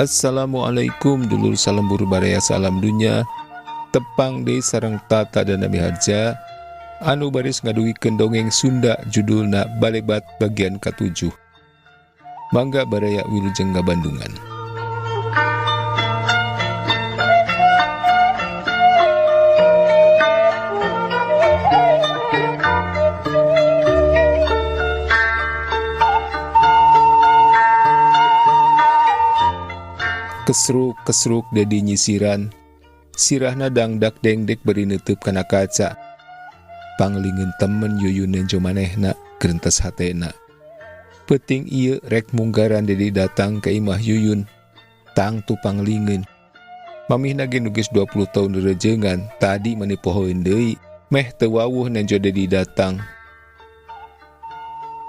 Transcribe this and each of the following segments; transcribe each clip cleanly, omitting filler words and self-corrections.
Assalamualaikum dulur salam buru baraya salam dunya tepang deui sareng tata dan Nabi Harja anu baris ngaduikeun dongeng Sunda judulna Balebat bagian ke-7. Mangga baraya wilujeng ngabandungan. Kesruk-kesruk Dedi nyisiran, sirahna dangdak dengdek beri neuteub kana kaca. Panglingeun temen yuyuneun jo manehna geurentes hatena. Peuting ieu rek munggaran Dedi datang ke imah yuyun. Tang tu panglingeun. Mamihna ge nu geus 20 tahun reurejengan, tadi maneh pohoeun deui, meh teu wawuh nenjo Dedi datang.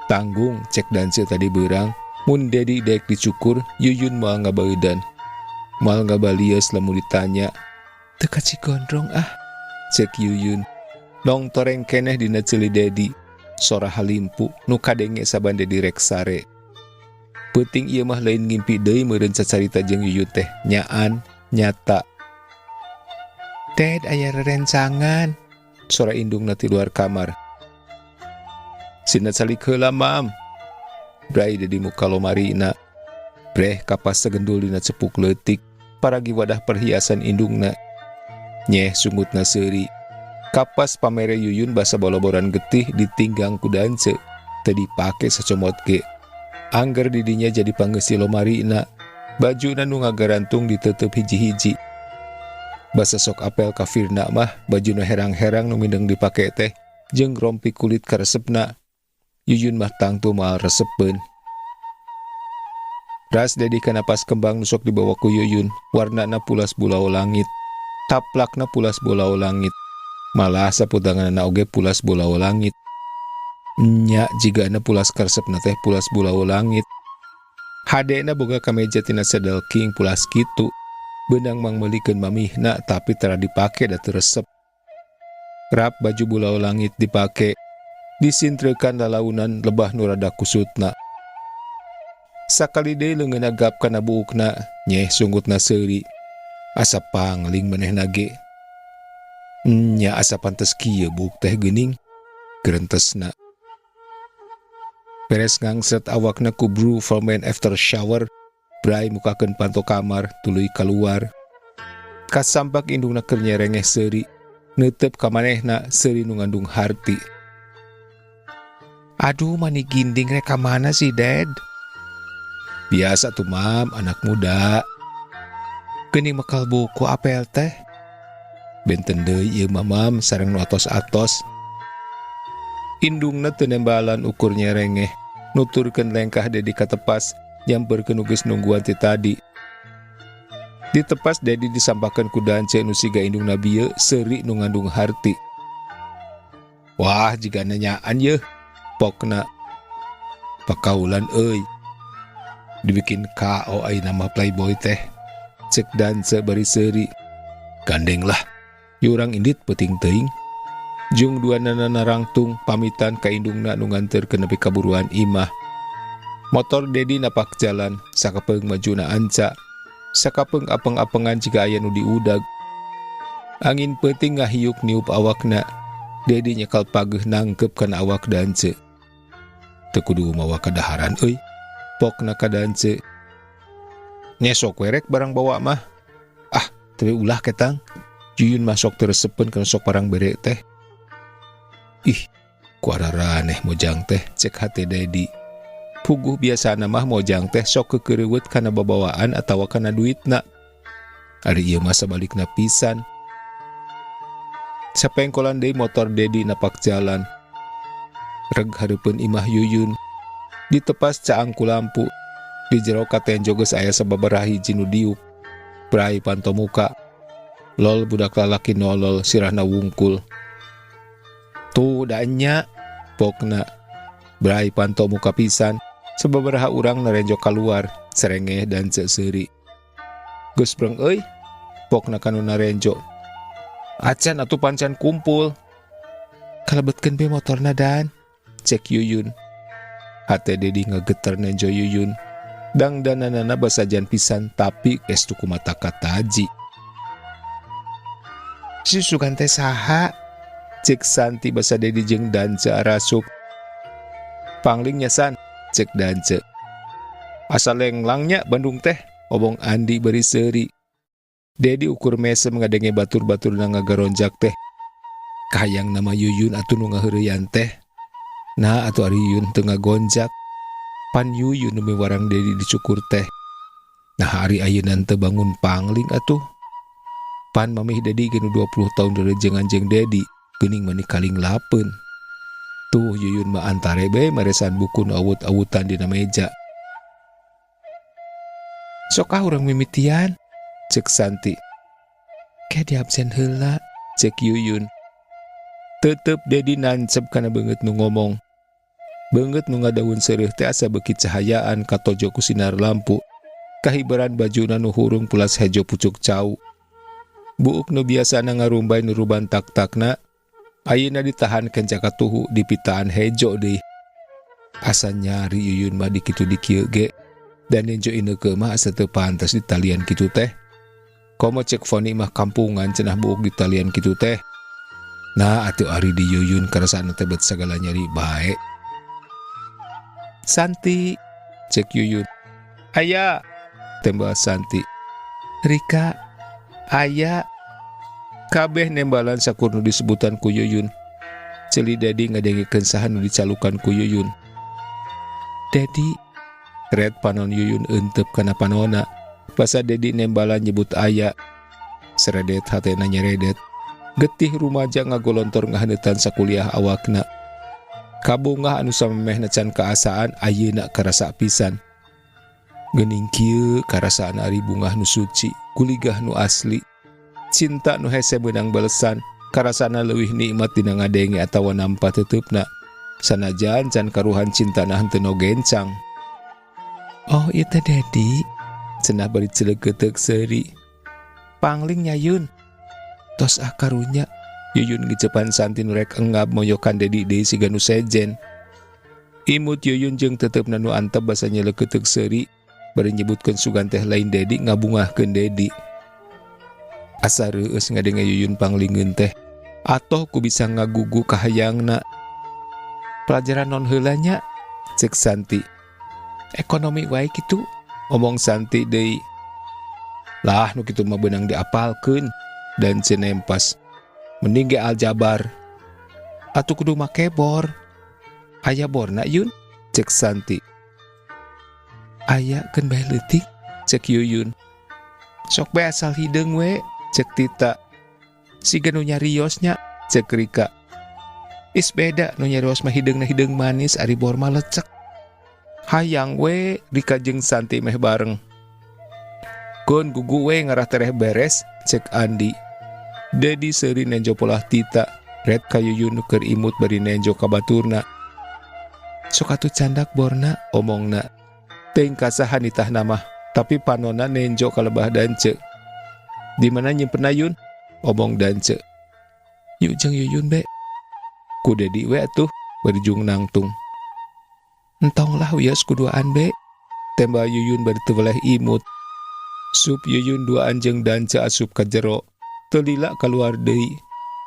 Tanggung cek danceuk tadi beurang, mun Dedi daek dicukur, yuyun moal ngabaeudan. Mal ngabalias lamun ditanya, "Teu kaci gondrong ah," cek yuyun. Nong toreng keneh dina ceuli Dedi, sora halimpu nu kadenge saban Dedi rek sare. Peuting ieu mah lain ngimpi deui meureun cacarita jeung yuyun teh nyaan nyata. "Ded aya rerencangan," sora indungna ti luar kamar. "Sina calik heula, Mam," brai Dedi muka lomarina. Breh kapas segendul dina cepuk leutik, paragi wadah perhiasan indungna. Nyeh sungutna seuri. Kapas pamere yuyun basa boloboran getih ditinggang ku dance, teu dipake sacomot ge. Angger didinya jadi panggeusi lomarina, bajuna nu ngagarantung diteuteub hiji-hiji. Basa sok apel ka Firna mah bajuna herang-herang nu mindeng dipake teh jeung rompi kulit karesepna. Yuyun mah tangtu moal resepkeun. Ras Dedi kana pas kembang nusok dibawa ku yuyun, warnana pulas bulau langit, taplakna pulas bulau langit, malah saputanganna oge pulas bulau langit. Nya jigana pulas karesepna teh pulas bulau langit. Hadena boga kameja tina Saddle King pulas kitu, beunang mangmeulikeun mamihna tapi tara dipake da teu resep. Rap baju bulau langit dipake, disintrekan lalaunan lebah nu rada kusutna. Sakali deui leungeunna gap kana buukna, nyeh sungutna seuri. Asa pangling manehna ge. Nya asa pantes kieu buuk teh geuning, geurentesna. Beres ngangset awakna ku brew for men after shower, brai mukakeun panto kamar tuluy kaluar. Kasampak indungna keur nyerengeh seuri, neuteub ka manehna seuri nu ngandung harti. "Aduh mani ginding rek ka mana sih, Dad?" "Biasa tuh Mam, anak muda." "Geuning mekal buku apel teh?" "Benten deui ieu mah Mam, sareng nu atos-atos." Indungna teu nembalan ukur nyerengeh, nuturkeun lengkah Dedi ka tepas, nyamperkeun nu geus nungguan ti tadi. Di tepas Dedi disampakeun ku dance nu siga indungna bieu seuri nu ngandung harti. "Wah jigana nyaan yeuh," pokna. "Pakaulan euy. Dibikin KO ai nama playboy teh," cek dance bari seuri. "Gandeng lah, yurang indit peuting teuing." Jung duanana narangtung pamitan ka indungna nu nganterkeun nepi ka buruan imah. Motor Dedi napak jalan, sakapeung majuna anca, sakapeung apeng-apengan jiga aya nu diudag. Angin peuting ngahiuk niup awakna. Dedi nyekal pageuh nangkep kana awak dance. "Teu kudu mawa kadaharan euy," pokna ka dance. "Nyesok werek barang bawa mah." "Ah, teu ulah ketang. Yuyun masok teresepeun kana sok parang bere teh." "Ih, kuara raneh mojang teh," cek hate Dedi. Puguh biasana mah mojang teh sok kekeureuweut kana babawaan atawa kana duitna. Ari ieu mah sabalikna pisan. Sapengkolan deui motor Dedi napak jalan. Reg hareupeun imah yuyun. Ditepas caang ku lampu. Di jero katenjo geus aya sababaraha hiji nu diuk. Brai panto muka. Lol budak lalaki nolol sirahna wungkul. "Tuh da nya," pokna. Brai panto muka pisan. Sababaraha urang narenjo kaluar, serengeh dan seuri. "Geus breng euy," pokna kanu narenjo. "Acan atuh pancan kumpul." "Kalebetkeun be motorna Dan," cek yuyun. Hate Dedi ngegeter nenjo yuyun. Dang dananana basajan pisan tapi gestu kumata kataji. Si Sugan teh saha? Cek Santi basa Dedi jeung Dance arasup. Panglingnya san, cek Dance. Asal lenglangnya Bandung teh, obong Andi beri seri. Dedi ukur mese mengadenge batur-batur na ngagaronjak teh. Kahayang nama Yuyun atuh nu ngaheureuyan teh. Nah atuh ari Yuyun teu ngagonjak. Pan Yuyun nu miwarang Dedi dicukur teh. Nah hari ayeuna teu bangun pangling atuh. Pan mamih Dedi genu 20 tahun derejengan jeung Dedi, geuning mani kaling lapeun. Tuh Yuyun mah antare bae maresan buku nu awut-awutan dina meja. Sok urang mimitian, cek Santi. Kayak di absen heula, cek Yuyun. Tetep Dedi nancep kana beungeut nu ngomong. Beungeut nu ngadaun seureuh teh asa beuki cahayaan katojo ku sinar lampu. Kahibaran bajuna nu hurung pulas hejo pucuk cau. Buuk nu biasana ngarumbay nu ruban tak-takna, ayeuna ditahankeun jaka tuhu di pitaan hejo deui. Asa nyari Yuyun mah di kitu di kieu ge, dan nenjo ineke mah asa teu pantes di talian kitu teh. Komo cek Foni mah kampungan cenah buuk di talian kitu teh. Nah atuh ari di Yuyun karasana teh bet sagala nyari bae. Santi, cek Yuyun. Aya, tembak Santi. Rika, aya. Kabeh nembalan sakur nu disebutan ku Yuyun. Celi Dedi ngadengikeun saha nu dicalukan ku Yuyun. Dedi, red panon Yuyun euteup kana panonna. Basa Dedi nembalan nyebut aya. Seredet hatena nyeredet. Getih rumaja ngagolontor ngahaneutan sakuliah awakna. Kabungah anu samemehna can kaasaan ayeuna karasa pisan. Geuning kieu karasaan ari bungah nu suci, kuligah nu asli. Cinta nu hese beunang balesan, karasana leuwih nikmat dina ngadenge atawa nampa teteupna. Sanajan can karuhan cintana henteu no gencang. Oh ieu teh Dedi, cenah bari ceuleuketeuk seuri. Pangling Yayun. Tos karunya. Yuyun gicepan Santi nu rek engap moyokan Dedi deui siga nu sejen. Imut Yuyun jeung teteupna nu antep basa nyeleuketeuk seuri, bari nyebutkeun Sugan teh lain Dedi ngabungahkeun Dedi. Asa reueus ngadenge Yuyun panglingeun teh, atoh ku bisa ngagugu kahayangna. Pelajaran non heula nya, cek Santi. Ekonomi wae kitu, omong Santi deui. Lah nu kitu mah beunang diapalkeun, dan cenempas. Mending ge aljabar. Atuh kudu make bor. Aya borna Yun, cek Santi. Aya keun bae leutik, cek Yuyun. Sok bae asal hideung we, cek Tita. Siga nu nyariosnya, cek Rika. Is beda nu nyarios mah hideungna hideung manis, ari bor mah lecek. Hayang we, Rika jeung Santi meh bareng. Gon gugu we ngarah tereh beres, cek Andi. Dedi seuri nenjo polah Tita, red ka Yuyun keur imut bari nenjo ka baturna. Sok atuh candak borna, omongna. Teuing kasaha nitahna mah, tapi panonna nenjo ka lebah Dance. Di mana nyimpenna Yun? Omong Dance. Yuk jeung Yuyun be. Ku Dedi we atuh, berjung nangtung. Entong lah wios kuduaan be. Tembak Yuyun bari teu weleh imut. Sup Yuyun duaan jeung Dance asup ka jero. Telila keluar deui.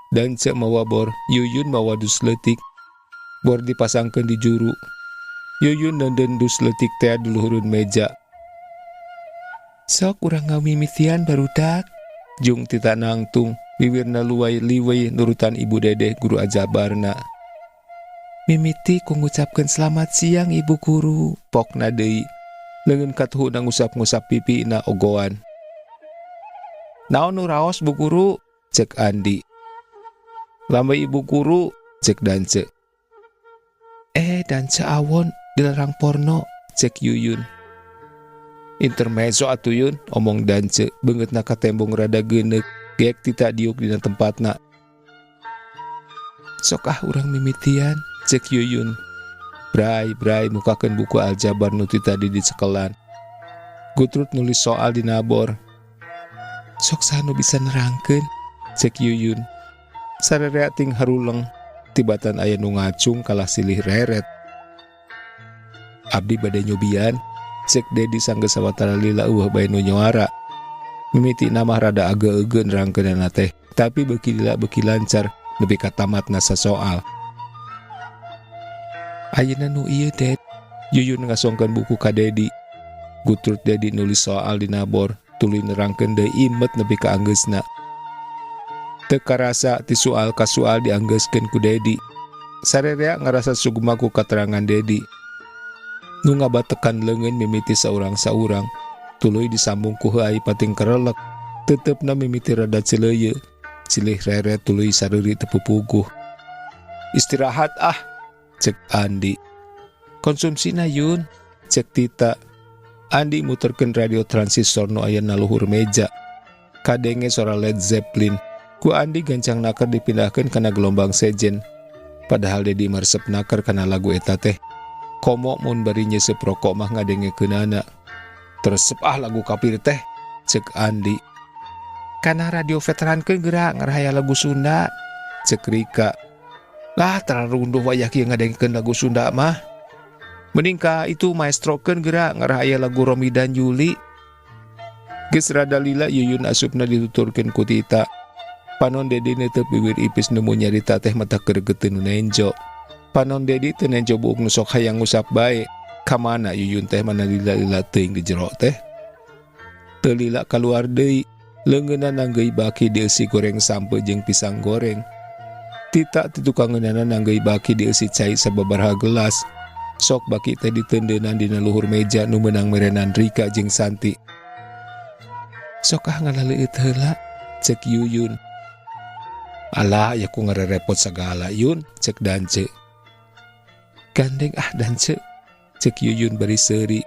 Dance mawa bor, Yuyun mawa dus leutik. Bor dipasangkeun di juru. Yuyun nenden dus leutik teh di luhureun meja. Sok urang ngamimitian barudak, jung Tita nangtung, bibirna luwai liwai nurutan Ibu Dedeh guru ajabarna. Mimiti ku ngucapkeun selamat siang Ibu Guru, pokna deui. Leungeun katuhu na ngusap-ngusap pipina ogoan. Naon nu raos Bu Guru, cek Andi. Lambe Ibu Guru, cek Dance. Dance awon dilarang porno, cek Yuyun. Intermezzo atuh Yun, omong Dance, beungeutna ka tembong rada geuneuk, geek Tita diuk dina tempatna. Sok urang mimitian, cek Yuyun. Bray mukakeun buku aljabar nu Tita di cekelan. Gutrut nulis soal dina bor. Sok saha nu bisa nerangkeun, cek Yuyun. Sarerea ting haruleng, tibatan aya nu ngacung kalah silih reret. Abdi bade nyobian, cek Dedi sanggeus sawatara lila eueuh bae nu nyoara. Mimiti nama rada agak-ege nerangkeunana teh, tapi beuki lila beuki lancar nepi ka tamatna sasoal. Ayeuna nu ieu Ded, Yuyun ngasongkeun buku ka Dedi. Gutrut Dedi nulis soal di nabor, tuluy nerangkeun deui imet nepi ka anggeusna. Teu karasa ti soal ka soal dianggeuskeun ku Dedi. Sarerea ngarasa sugema ku katerangan Dedi. Nu ngabatekan leungeun mimiti saurang-saurang, tuluy disambung ku heuai pating karelek, teutepna mimiti rada celeuyeut, cilih rere tuluy sareuri teu pupuguh. Istirahat ah, cek Andi. Konsumsina Yun, cek Tita. Andi muterkeun radio transistor nu aya na luhur meja. Kadenge suara Led Zeppelin. Ku Andi gancang naker dipindahkeun kana gelombang sejen. Padahal Dedi maresep naker kana lagu eta teh. Komo mun bari nyesep rokok mah ngadengekeunana. Teresep ah lagu kapir teh, cek Andi. Kana radio veteran keun geura ngarahaya lagu Sunda, cek Rika. Lah terlalu runduh wayah kieu ngadengekeun lagu Sunda mah. Mending ka itu maestro keun geura ngarahaya lagu Romi dan Juli. Geus rada lila Yuyun asupna dituturkeun ku Tita. Panon Dedi netep bibir ipis nemu nyarita teh mata keregeteun nu nenjo. Panon Dedi teu nenjo buuk nu sok hayang ngusap bae. Kamana Yuyun teh mana lila-lila teuing di jero teh. Teu lila kaluar deui, leungeunna nanggeui baki dieusi goreng sampe jeung pisang goreng. Tita ti tukangeunana nanggeui baki dieusi cai sababaraha gelas. Sok baki teh diteundeunan dina luhur meja nu meunang merenan Rika jeung Santi. Sok ah ngalaleuit heula, cek Yuyun. Alah ya ku ngarerepot sagala Yun, cek Dance. Gandeng ah Dance, cek Yuyun bari seuri.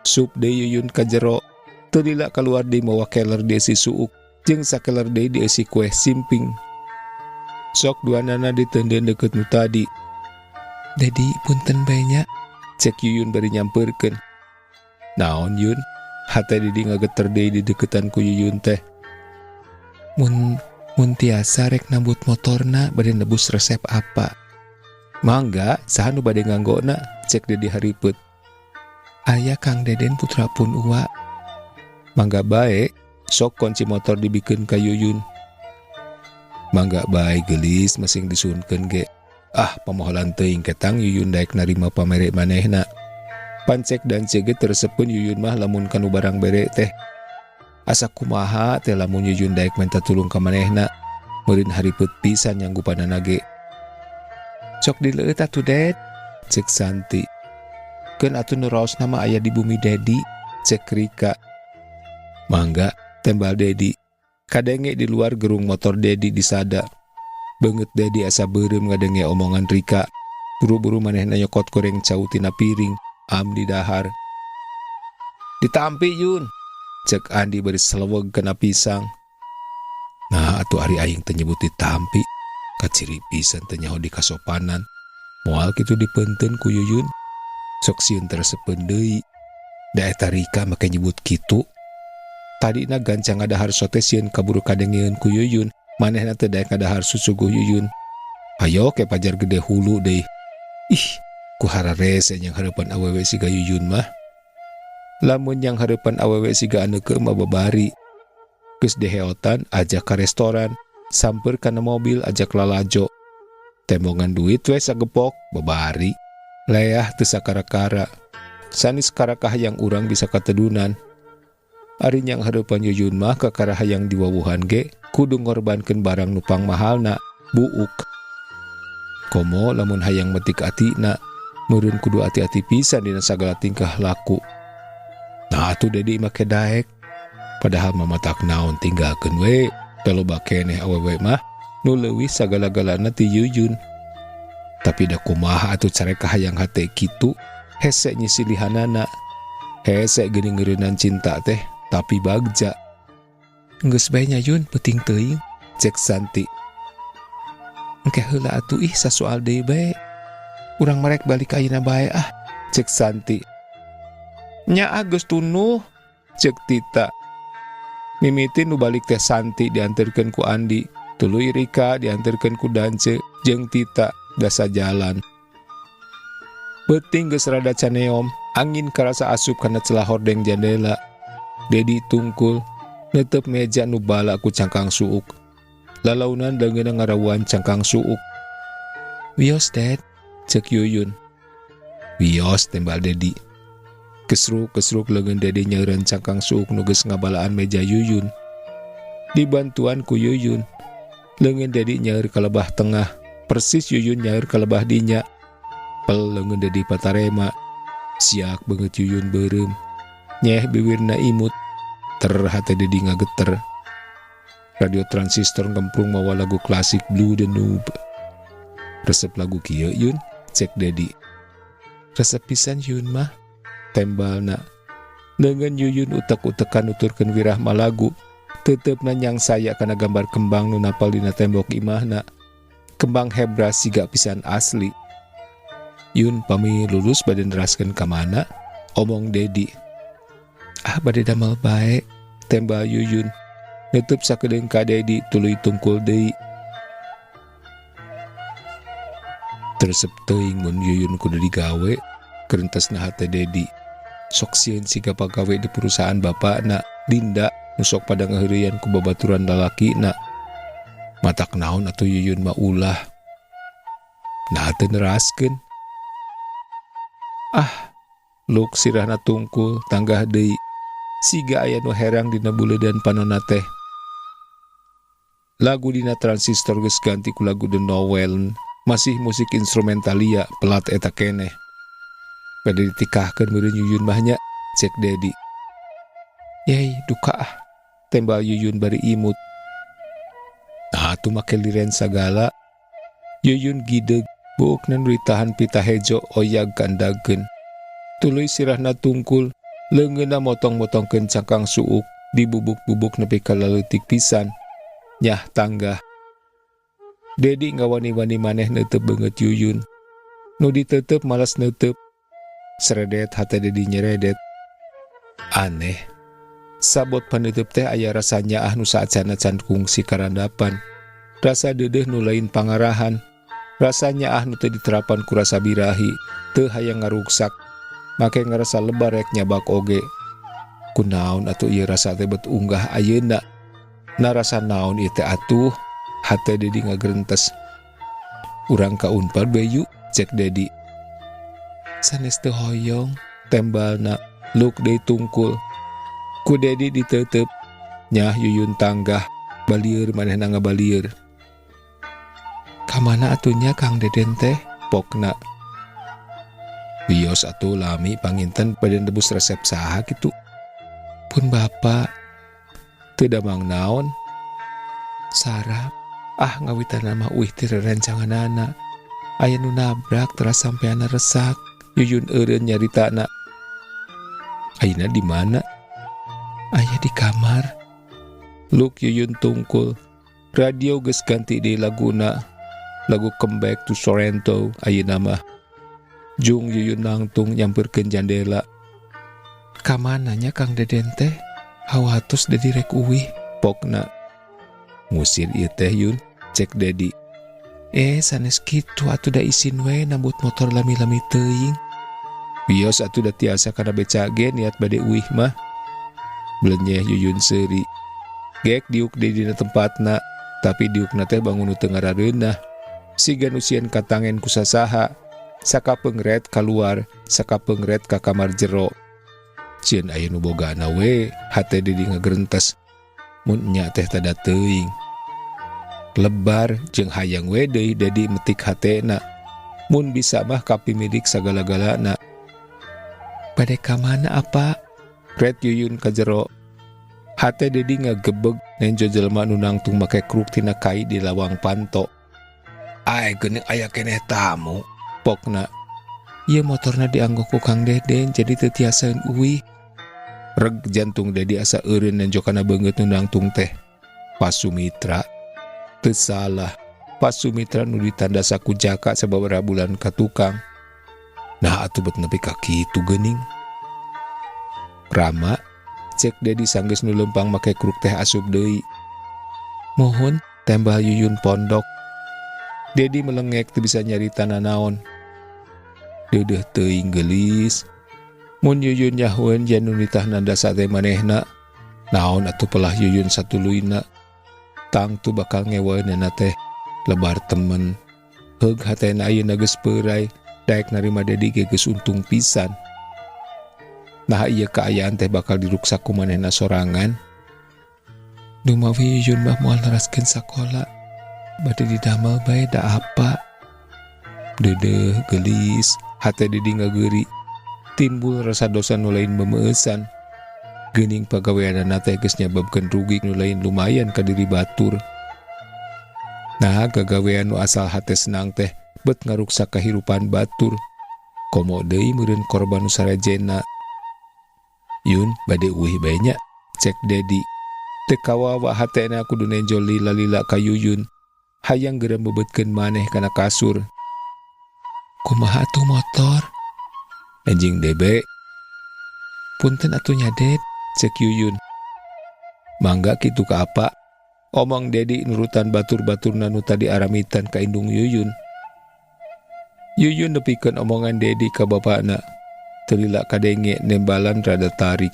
Sup deui Yuyun ka jero, teu lila kaluar deui mawa keler dieusi suuk, jeung sakeler deui dieusi kue simping. Sok duanana diteundeun deukeut nu tadi. Dedi punten bae nya, cek Yuyun bari nyampeurkeun. Naon Yun? Hate Dedi ngageter deui di deukeutan ku Yuyun teh. Mun tiasa rek nambut motorna bade nebus resep apa? Mangga, saha nu bade nganggona, cek Dedi haripeut. Aya Kang Deden putra pun uwa. Mangga bae, sok kunci motor dibikeun ka Yuyun. Mangga bae geulis masing disunkeun ge. Ah, pamoholan teuing ketang Yuyun daek narima pamere manehna. Pancek dan cege teresepeun Yuyun mah lamun kanu barang bere teh. Asa kumaha teh lamun Yuyun daek minta tulung ka manehna. Meureun haripeut pisan nyanggupanana ge. Sok dileueut atuh Ded, cek Santi. Keun atuh nu raos nama aya di bumi Dedi, cek Rika. Mangga, tembal Dedi. Kadenge di luar gerung motor Dedi disada. Beungeut Dedi asa beureum ngadenge omongan Rika. Buru-buru manehna nyokot goreng cau tina piring, am di dahar. Ditampi Yun, cek Andi bari seleweg kena pisang. Nah atuh ari aing teu nyebut ditampi. Kaciri pisan teu nyaho di kasopanan. Moal kitu dipeunteun ku Yuyun. Sok sieun teresepeun deui. Da eta Rika make nyebut kitu. Tadina gancang ngadahar sote sieun kaburu kadengeun ku Yuyun. Manehna teu daek ngadahar susuguh Yuyun. Hayo ke pajar gede hulu deui. Ih, ku hararese yang hareupan awewe siga Yuyun mah. Lamun yang hareupan awewe siga aneukeum mah babari. Geus deheotan ajak ka restoran. Samper kana mobil ajak lalajo. Tembongan duit we sagepok babari. Leah teu sakara-kara. Sanis karakah yang urang bisa katedunan. Ari nyang hareupan Yuyun mah kakara hayang diwawuhan ge kudu ngorbankeun barang nupang mahalna, buuk. Komo lamun hayang metik atina, meureun kudu ati-ati pisan dina sagala tingkah laku. Nah atuh Dedi make daek. Padahal mamatak naon tinggalkeun we. Peloba keneh awewe mah nu leuwih sagala-galana ti Yuyun. Tapi da kumaha atuh careka hayang hate kitu, hese nyisilihanana. Hese geuning ngeureunnan cinta teh, tapi bagja. Geus bae nya Yun, peuting teuing, cek Santi. Engke heula atuh ih sasoal deui bae. Urang marek balik ayeuna bae ah, cek Santi. Nya geus tunuh, cek Tita. Mimiti nu balik teh Santi dianterkeun ku Andi, tuluy Rika dianterkeun ku Dance jeung Tita dasa jalan. Beuting geus rada caneom, Angin karasa asup kana celah hordeng jendela. Dedi tungkul netep meja nu bala ku cangkang suuk. Lalaunan dengan ngarawan cangkang suuk. "Wios, Dad," cek Yuyun. "Wios," tembal Dedi. Kesruk-kesruk lengan Dedi nyeureun cangkang suuk nu geus ngabalaan meja Yuyun. Dibantuan ku Yuyun, lengan Dedi nyaeur ka lebah tengah, persis Yuyun nyaeur ka lebah dinya. Pel lengan Dedi patarema, siak banget Yuyun beureum. Nyeh bibirna imut, hate Dedi ngageter. Radio transistor ngemprung mawa lagu klasik Blue the Noob. "Resep lagu kieu Yun?" cek Dedi. "Resep pisan Yun mah," tembalna. Dengan Yuyun utek-utekan nuturkeun wirah malagu, tetep nanyang saya kana gambar kembang nu napal dina tembok imahna. Kembang hebra siga pisan asli. "Yun pami lulus bade neraskeun ka mana?" omong Dedi. "Bade damel bae," tembal Yuyun. Netep sakedeung ka Dedi tuluy tungkul deui. Teresep teuing mun Yuyun kudu digawe, kerentasna hate Dedi. Sok sieun siga pagawe di perusahaan bapakna, Dinda, nu sok pada ngaheureuyan ku babaturan lalakina. Matak naon atuh Yuyun mah ulah. Nah teu neraskeun. Luk sirahna tungkul tanggah deui. Siga aya nu herang dina buleudan panonna teh. Lagu dina transistor geus ganti ku lagu The Noel, masih musik instrumentalia pelat eta keneh. Pada ditikahkeun meureun Yuyun mah nya, cek Dedi. "Yei, duka tembal Yuyun bari imut. "Nah atuh make liren sagala." Yuyun gideg, buukna nu ditahan pita hejo oyag kandagkeun. Tuluy sirahna tungkul, leungeunna motong-motongkeun cangkang suuk, dibubuk-bubuk nepi ka leutik pisan. Nyah tanggah. Dedi ngawani-wani maneh neuteup beungeut Yuyun. Nu diteuteup malas neuteup. Seredet hate Dedi nyeredet. Aneh. Sabot paneutup teh aya rasa nyaah nu saacana can kungsi karandapan. Rasa deudeuh nu lain pangarahan. Rasa nyaah nu teu diterapan ku rasa birahi, teu hayang ngaruksak. Make ngarasa lebar rek nyabak oge. Kunaon atuh ieu rasa teh bet unggah ayeuna? Na rasa naon ieu teh atuh? Hate Dedi ngagrentes. "Urang ka Unpad bae yu," cek Dedi. "Sanes teu hoyong," tembalna. Luk deui tungkul. Ku Dedi diteuteup. Nyah Yuyun tanggah, balieur manehna ngabalieur. "Kamana atunya Kang Deden teh?" pokna. "Wios atuh lami panginten bade nebus resep saha kitu." "Pun Bapak." "Teu damang naon?" "Sarap. Ngawitanna mah uih ti rerencanganana. Aya nu nabrak teras sampeana resak." Yuyun eureun nyaritana. "Ayeuna di mana?" "Aya di kamar." Luk Yuyun tungkul. Radio geus ganti deui laguna. Lagu Come Back to Sorrento ayeuna mah. Jung Yuyun nangtung nyampeurkeun jandela. "Kamana nya Kang Deden teh? Hawatos Dedi rek uwih," pokna. "Ngusir ieu teh Yun," cek Dedi. Sanes kitu atuh da isin we nambut motor lami-lami teuing." "Wios atuh da tiasa kana beca ge niat bade uih mah." Blenyeh Yuyun seuri. Gek diuk di dina tempatna, tapi diukna teh bangun nu teu ngarareunah. Siga nu sieun katangen ku sasaha, sakapeungret kaluar, sakapeungret ka kamar jero. Sieun aya nu bogana we, hate Dedi ngagrentes. Mun nya teh tada teuing. Lebar jeung hayang we deui Dedi metik hatena. Mun bisa mah kapimidik sagala-galana. "Bade ka mana apa?" ret Yuyun ka jero. Hate Dedi ngagebeg nenjo jelema nu nangtung make kruk tina kai di lawang panto. Geuning aya keneh tamu," pokna. "Ieu motorna dianggo ku Kang Deden jadi teu tiasaeun uih." Reg jantung Dedi asa eureun nenjo kana beungeut nu nangtung teh. Pas Sumitra. Teu salah. Pas Sumitra nu ditandasa ku Jaka sababaraha bulan ka tukang. Nah atuh bet nepi ka kitu geuning. "Rama," cek Dedi sanggeus nu lempang make kruk teh asup deui. "Mohon," tembal Yuyun pondok. Dedi melengek teu bisa nyarita nanaon. Deudeuh teuing geulis. Mun Yuyun nyahuan janu nitah nanda sate manehna, naon atuh pelah Yuyun satuluina. Tang tu bakal ngewaeunana teh lebar temen. Heug hatena ayeuna geus peurai, daek narima Dedi ge geus untung pisan. Nah ieu kaayaan teh bakal diruksak ku manehna sorangan. Duh mawi Yuyun mah moal neraskeun sakola, bade didamel bae da apa. Dedeh gelis, hate Dedi ngageuri. Timbul rasa dosa nu lain memeusan. Geuning pagaweanana teh geus nyababkeun rugi nu lain lumayan ka diri batur. Nah gagawean nu asal hate senang teh bet ngaruksak kahirupan batur. Komo deui meureun korban nu sarejena. Yun bade uih bae nya, cek Dedi. Teu kawawa hatena kudu nenjol lila-lila ka Yuyun. Hayang geura bebetkeun maneh kana kasur. Kumaha atuh motor? Anjing Debe. Punten atuh nya Det, cek Yuyun. Mangga kitu ka apa? Omong Dedi nurutan batur-baturna nu tadi aramitan ka indung Yuyun. Yuyun nepikeun omongan Dedi ka bapana. Teu lila kadenge nembalan rada tarik.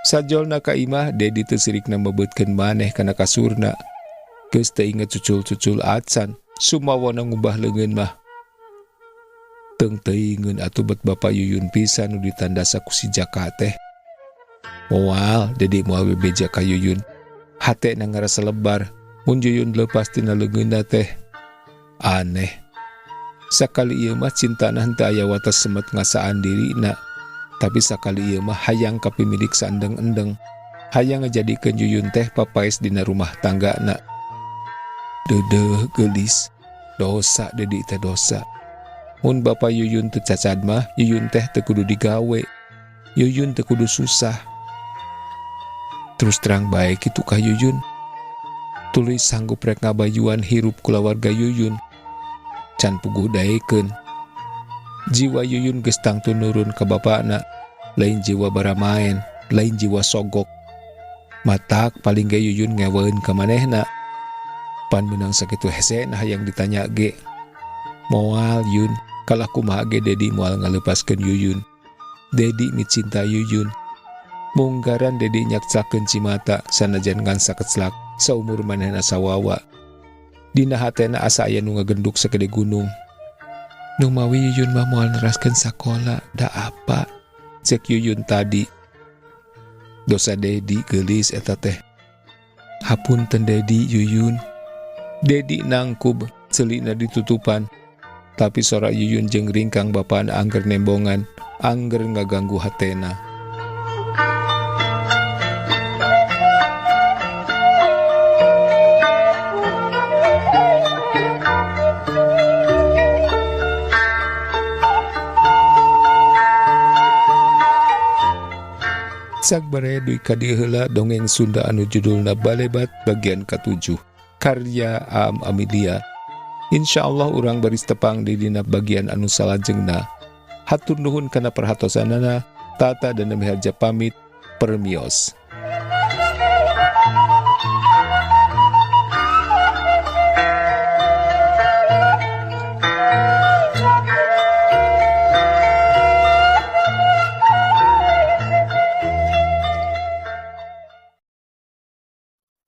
Sajolna ka imah Dedi teu sirikna mebetkeun maneh kana kasurna. Geus teu inget cucul-cucul acan, sumawona ngubah leungeun mah. Teung teuingeun atuh bet bapa Yuyun pisan nu ditandasa ku si Jaka teh. Moal Dedi moal bebeja ka Yuyun. Hatena ngarasa lebar mun Yuyun lepas tina leungeunna teh. Aneh. Sakali ieu mah cintana henteu aya wates semet ngasaan dirina. Tapi sakali ieu mah hayang kapimilik saendeng-endeng. Hayang ngajadikeun Yuyun teh papaes dina rumah tanggana. Dedeh gelis. Dosa Dedi teh dosa. Mun bapa Yuyun teu cacad mah, Yuyun teh teu kudu digawe. Yuyun teu kudu susah. Terus terang bae kitu ka Yuyun. Tuluy sanggup rek ngabayuan hirup kulawarga Yuyun. Can puguh daekeun. Jiwa Yuyun geus tangtu nurun ka bapana. Lain jiwa baramaen, lain jiwa sogok. Matak paling ge Yuyun ngeweun ka manehna. Pan meunang sakitu hese nah hayang ditanya ge. Moal Yun, kalah kumaha ge Dedi moal ngalepaskeun Yuyun. Dedi micinta Yuyun. Munggaran Dedi nyaksakeun cimata sanajan ngan sakeclak saumur manehna sawawa. Dina hatena asa aya nu ngagenduk sakede gunung. Nu mawi Yuyun mah moal neraskeun sakola, da apa? Cek Yuyun tadi. Dosa Dedi geulis eta teh. Hapunten Dedi Yuyun. Dedi nangkub, ceulina ditutupan. Tapi sora Yuyun jeung ringkang bapana angger nembongan, angger ngaganggu hatena. Sagbare duy ka dieu heula dongeng Sunda anu judulna Balebat bagian ka-7. Karya Aam Amelia. Insyaallah urang baris tepang di dina bagian anu salajengna. Hatur nuhun kana perhatosanana. Tata dan Namiharja pamit. Permios.